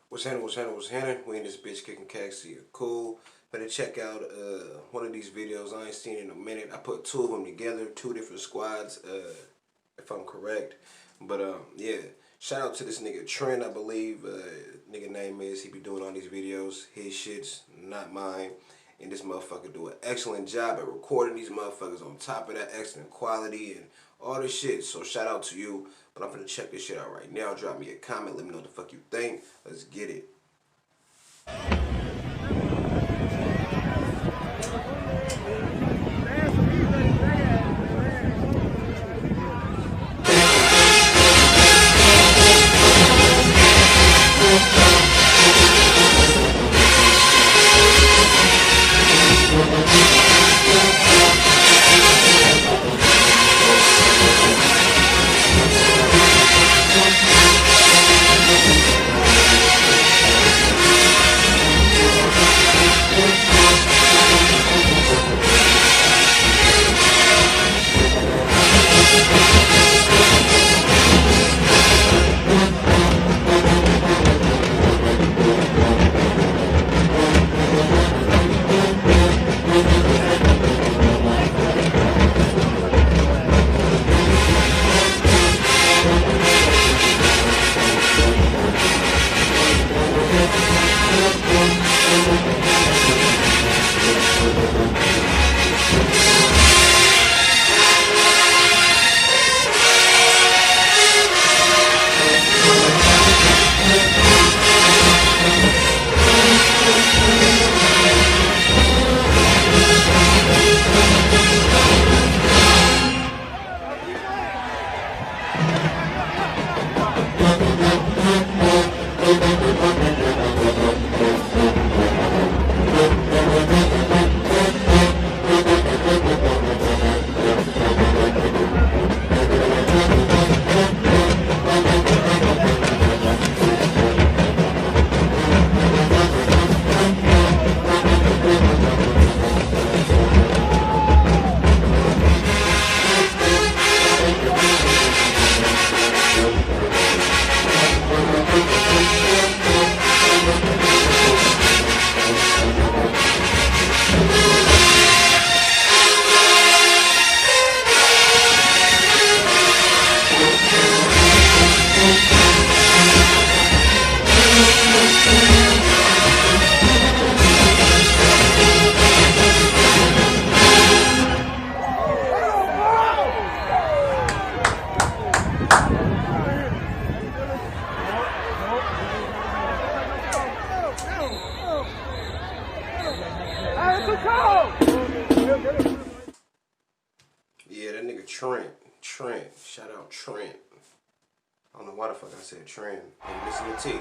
What's happening? We in this bitch kicking cacks to you. Cool. Better check out one of these videos I ain't seen in a minute. I put two of them together, two different squads, if I'm correct. But yeah, shout out to this nigga Trent, I believe. Nigga name is. He be doing all these videos. His shit's not mine. And this motherfucker do an excellent job at recording these motherfuckers on top of that excellent quality and all this shit. So shout out to you. But I'm finna check this shit out right now. Drop me a comment. Let me know what the fuck you think. Let's get it. Yeah, that nigga Trent. Shout out Trent. I don't know why the fuck I said Trent. Nigga, listen to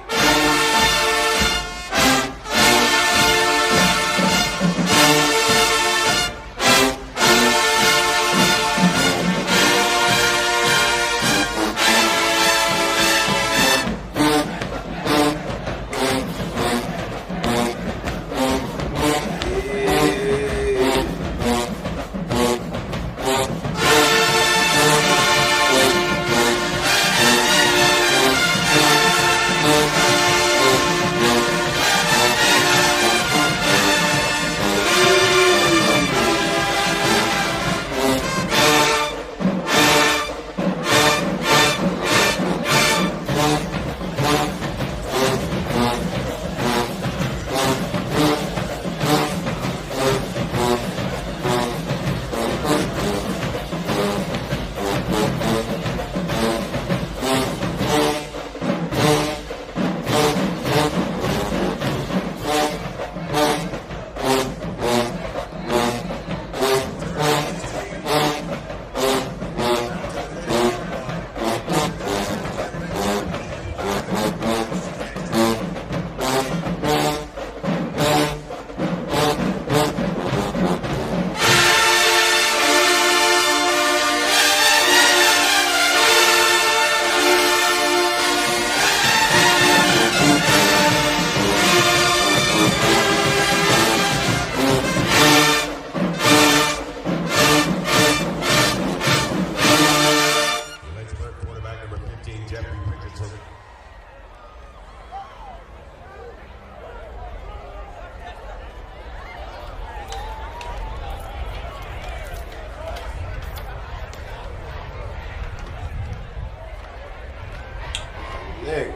nigga.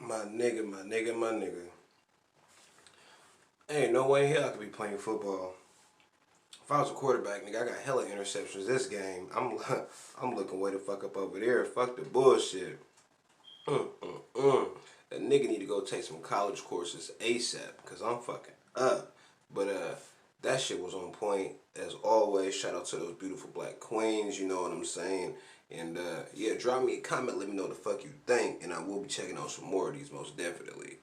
My nigga, my nigga, my nigga. Ain't no way in hell I could be playing football. If I was a quarterback, nigga, I got hella interceptions this game. I'm looking way the fuck up over there. Fuck the bullshit. A nigga need to go take some college courses ASAP, cause I'm fucking up. But that shit was on point as always. Shout out to those beautiful black queens, you know what I'm saying? And yeah, drop me a comment, let me know what the fuck you think, and I will be checking out some more of these most definitely.